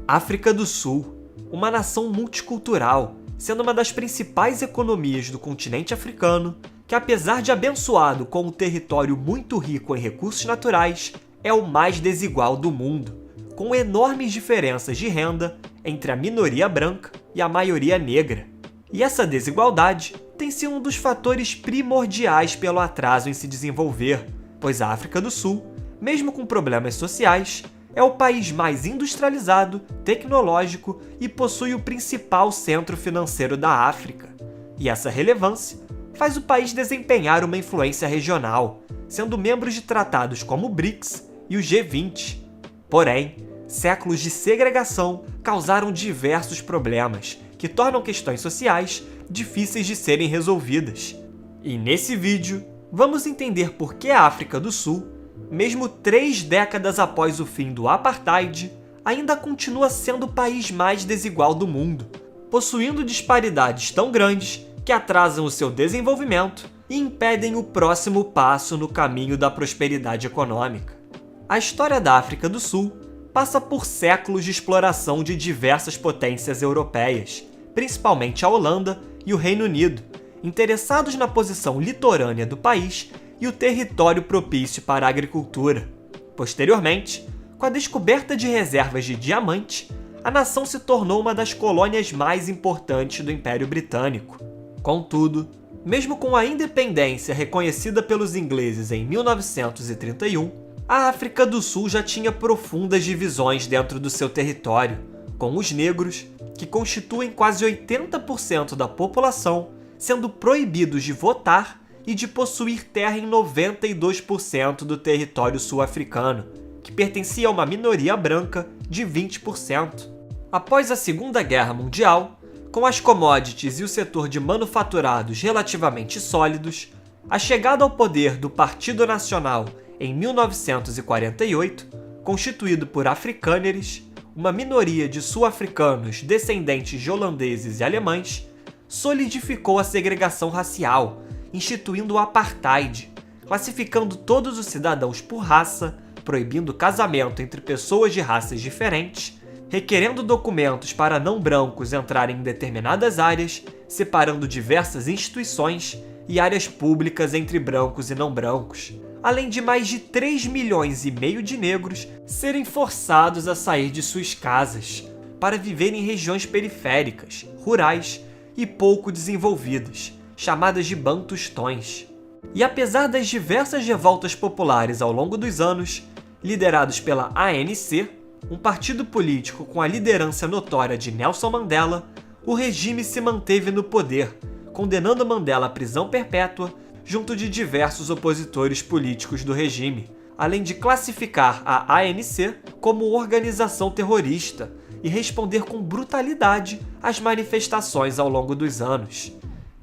África do Sul, uma nação multicultural, sendo uma das principais economias do continente africano, que apesar de abençoado com um território muito rico em recursos naturais, é o mais desigual do mundo, com enormes diferenças de renda entre a minoria branca e a maioria negra. E essa desigualdade tem sido um dos fatores primordiais pelo atraso em se desenvolver, pois a África do Sul, mesmo com problemas sociais, é o país mais industrializado, tecnológico e possui o principal centro financeiro da África. E essa relevância faz o país desempenhar uma influência regional, sendo membro de tratados como o BRICS e o G20. Porém, séculos de segregação causaram diversos problemas, que tornam questões sociais difíceis de serem resolvidas. E nesse vídeo, vamos entender por que a África do Sul, mesmo 3 décadas após o fim do apartheid, ainda continua sendo o país mais desigual do mundo, possuindo disparidades tão grandes que atrasam o seu desenvolvimento e impedem o próximo passo no caminho da prosperidade econômica. A história da África do Sul passa por séculos de exploração de diversas potências europeias, principalmente a Holanda e o Reino Unido, interessados na posição litorânea do país e o território propício para a agricultura. Posteriormente, com a descoberta de reservas de diamante, a nação se tornou uma das colônias mais importantes do Império Britânico. Contudo, mesmo com a independência reconhecida pelos ingleses em 1931, a África do Sul já tinha profundas divisões dentro do seu território, com os negros, que constituem quase 80% da população, sendo proibidos de votar e de possuir terra em 92% do território sul-africano, que pertencia a uma minoria branca de 20%. Após a Segunda Guerra Mundial, com as commodities e o setor de manufaturados relativamente sólidos, a chegada ao poder do Partido Nacional em 1948, constituído por africâneres, uma minoria de sul-africanos descendentes de holandeses e alemães, solidificou a segregação racial, instituindo o apartheid, classificando todos os cidadãos por raça, proibindo casamento entre pessoas de raças diferentes, requerendo documentos para não brancos entrarem em determinadas áreas, separando diversas instituições e áreas públicas entre brancos e não brancos, além de mais de 3,5 milhões de negros serem forçados a sair de suas casas para viver em regiões periféricas, rurais e pouco desenvolvidas, chamadas de bantustões. E apesar das diversas revoltas populares ao longo dos anos, liderados pela ANC, um partido político com a liderança notória de Nelson Mandela, o regime se manteve no poder, condenando Mandela à prisão perpétua junto de diversos opositores políticos do regime, além de classificar a ANC como organização terrorista e responder com brutalidade às manifestações ao longo dos anos.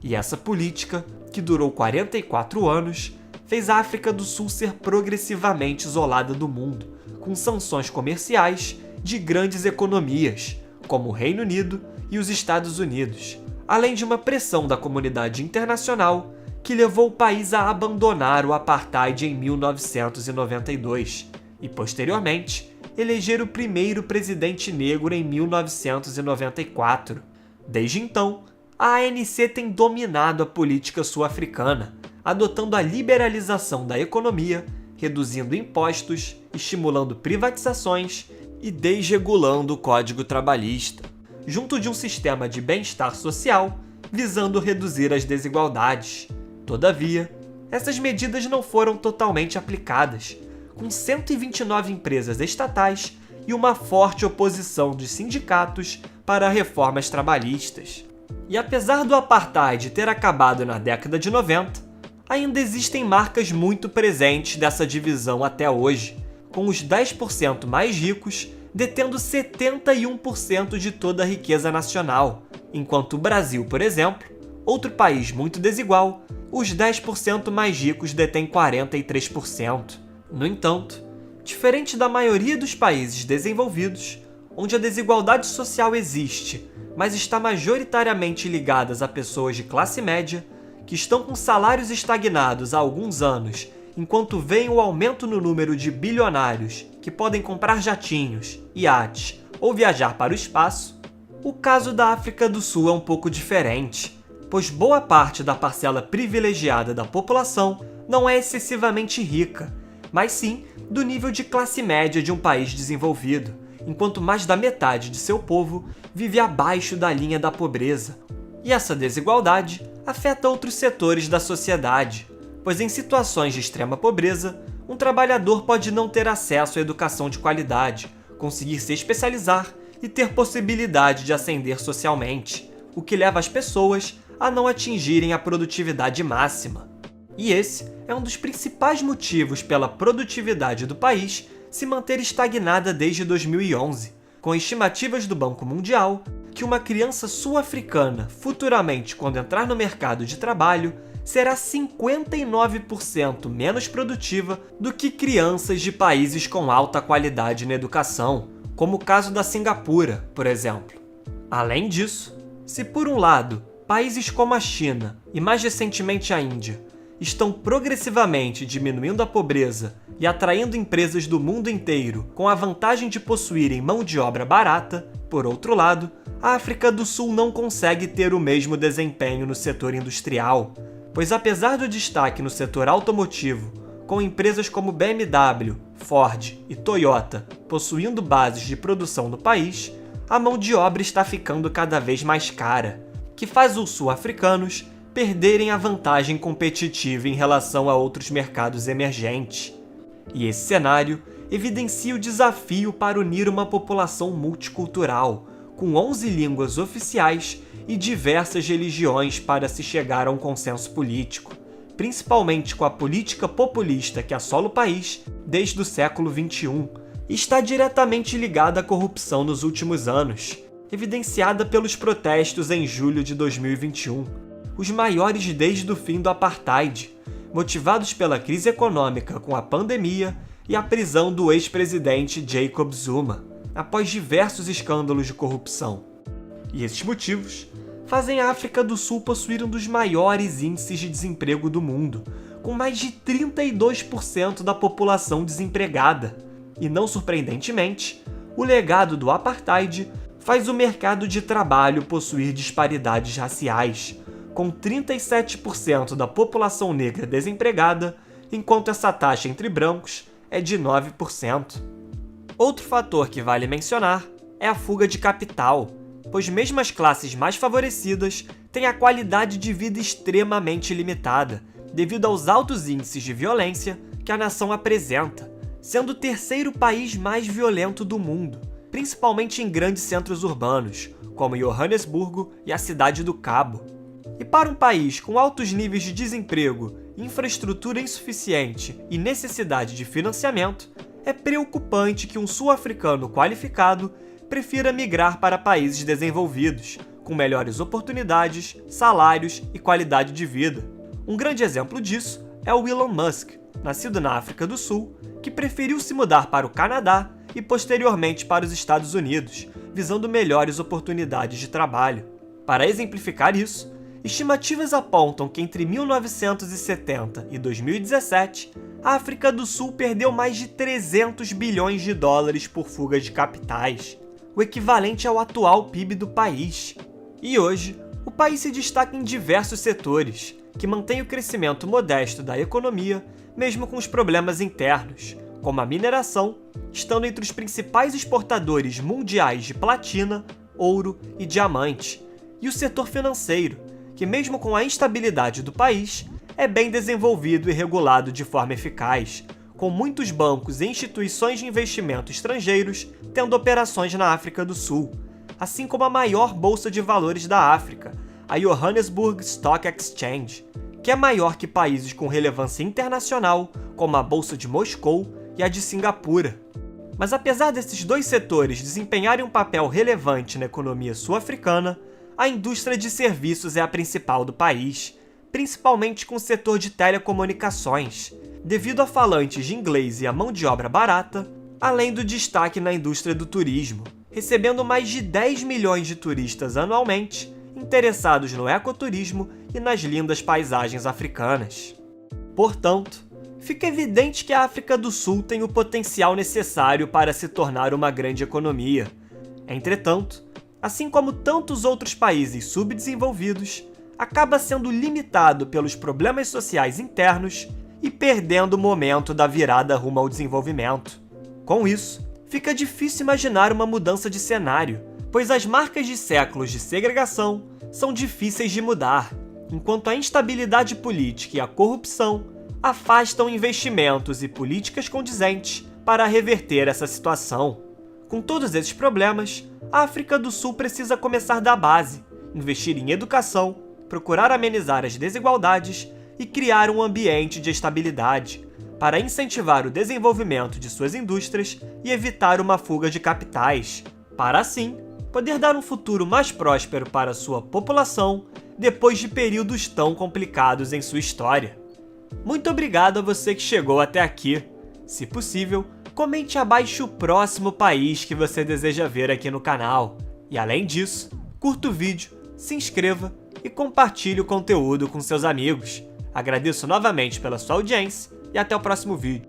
E essa política, que durou 44 anos, fez a África do Sul ser progressivamente isolada do mundo, com sanções comerciais de grandes economias, como o Reino Unido e os Estados Unidos, além de uma pressão da comunidade internacional que levou o país a abandonar o apartheid em 1992 e, posteriormente, eleger o primeiro presidente negro em 1994. Desde então, a ANC tem dominado a política sul-africana, adotando a liberalização da economia, reduzindo impostos, estimulando privatizações e desregulando o Código Trabalhista, junto de um sistema de bem-estar social visando reduzir as desigualdades. Todavia, essas medidas não foram totalmente aplicadas, com 129 empresas estatais e uma forte oposição de sindicatos para reformas trabalhistas. E apesar do apartheid ter acabado na década de 90, ainda existem marcas muito presentes dessa divisão até hoje, com os 10% mais ricos detendo 71% de toda a riqueza nacional, enquanto o Brasil, por exemplo, outro país muito desigual, os 10% mais ricos detêm 43%. No entanto, diferente da maioria dos países desenvolvidos, onde a desigualdade social existe, mas está majoritariamente ligada a pessoas de classe média, que estão com salários estagnados há alguns anos, enquanto veem o aumento no número de bilionários que podem comprar jatinhos, iates ou viajar para o espaço. O caso da África do Sul é um pouco diferente, pois boa parte da parcela privilegiada da população não é excessivamente rica, mas sim do nível de classe média de um país desenvolvido, enquanto mais da metade de seu povo vive abaixo da linha da pobreza. E essa desigualdade afeta outros setores da sociedade, pois em situações de extrema pobreza, um trabalhador pode não ter acesso à educação de qualidade, conseguir se especializar e ter possibilidade de ascender socialmente, o que leva as pessoas a não atingirem a produtividade máxima. E esse é um dos principais motivos pela produtividade do país se manter estagnada desde 2011, com estimativas do Banco Mundial que uma criança sul-africana, futuramente quando entrar no mercado de trabalho, será 59% menos produtiva do que crianças de países com alta qualidade na educação, como o caso da Singapura, por exemplo. Além disso, se por um lado, países como a China e mais recentemente a Índia estão progressivamente diminuindo a pobreza e atraindo empresas do mundo inteiro com a vantagem de possuírem mão de obra barata, por outro lado, a África do Sul não consegue ter o mesmo desempenho no setor industrial, pois apesar do destaque no setor automotivo, com empresas como BMW, Ford e Toyota possuindo bases de produção no país, a mão de obra está ficando cada vez mais cara, que faz os sul-africanos perderem a vantagem competitiva em relação a outros mercados emergentes. E esse cenário evidencia o desafio para unir uma população multicultural, com 11 línguas oficiais e diversas religiões para se chegar a um consenso político, principalmente com a política populista que assola o país desde o século XXI, e está diretamente ligada à corrupção nos últimos anos, evidenciada pelos protestos em julho de 2021, os maiores desde o fim do apartheid, motivados pela crise econômica com a pandemia e a prisão do ex-presidente Jacob Zuma, após diversos escândalos de corrupção. E esses motivos fazem a África do Sul possuir um dos maiores índices de desemprego do mundo, com mais de 32% da população desempregada. E não surpreendentemente, o legado do apartheid faz o mercado de trabalho possuir disparidades raciais, com 37% da população negra desempregada, enquanto essa taxa entre brancos é de 9%. Outro fator que vale mencionar é a fuga de capital, pois mesmo as classes mais favorecidas têm a qualidade de vida extremamente limitada, devido aos altos índices de violência que a nação apresenta, sendo o terceiro país mais violento do mundo, principalmente em grandes centros urbanos, como Johannesburgo e a Cidade do Cabo. E para um país com altos níveis de desemprego, infraestrutura insuficiente e necessidade de financiamento, é preocupante que um sul-africano qualificado prefira migrar para países desenvolvidos, com melhores oportunidades, salários e qualidade de vida. Um grande exemplo disso é o Elon Musk, nascido na África do Sul, que preferiu se mudar para o Canadá e posteriormente para os Estados Unidos, visando melhores oportunidades de trabalho. Para exemplificar isso, estimativas apontam que entre 1970 e 2017, a África do Sul perdeu mais de 300 bilhões de dólares por fuga de capitais, o equivalente ao atual PIB do país. E hoje, o país se destaca em diversos setores, que mantêm o crescimento modesto da economia, mesmo com os problemas internos, como a mineração, estando entre os principais exportadores mundiais de platina, ouro e diamante, e o setor financeiro, que mesmo com a instabilidade do país, é bem desenvolvido e regulado de forma eficaz, com muitos bancos e instituições de investimento estrangeiros tendo operações na África do Sul, assim como a maior bolsa de valores da África, a Johannesburg Stock Exchange, que é maior que países com relevância internacional, como a Bolsa de Moscou e a de Singapura. Mas apesar desses dois setores desempenharem um papel relevante na economia sul-africana, a indústria de serviços é a principal do país, principalmente com o setor de telecomunicações, devido a falantes de inglês e a mão de obra barata, além do destaque na indústria do turismo, recebendo mais de 10 milhões de turistas anualmente, interessados no ecoturismo e nas lindas paisagens africanas. Portanto, fica evidente que a África do Sul tem o potencial necessário para se tornar uma grande economia, Entretanto, assim como tantos outros países subdesenvolvidos, acaba sendo limitado pelos problemas sociais internos e perdendo o momento da virada rumo ao desenvolvimento. Com isso, fica difícil imaginar uma mudança de cenário, pois as marcas de séculos de segregação são difíceis de mudar, enquanto a instabilidade política e a corrupção afastam investimentos e políticas condizentes para reverter essa situação. Com todos esses problemas, a África do Sul precisa começar da base, investir em educação, procurar amenizar as desigualdades e criar um ambiente de estabilidade, para incentivar o desenvolvimento de suas indústrias e evitar uma fuga de capitais, para assim poder dar um futuro mais próspero para sua população depois de períodos tão complicados em sua história. Muito obrigado a você que chegou até aqui. Se possível, comente abaixo o próximo país que você deseja ver aqui no canal. E além disso, curta o vídeo, se inscreva e compartilhe o conteúdo com seus amigos. Agradeço novamente pela sua audiência e até o próximo vídeo.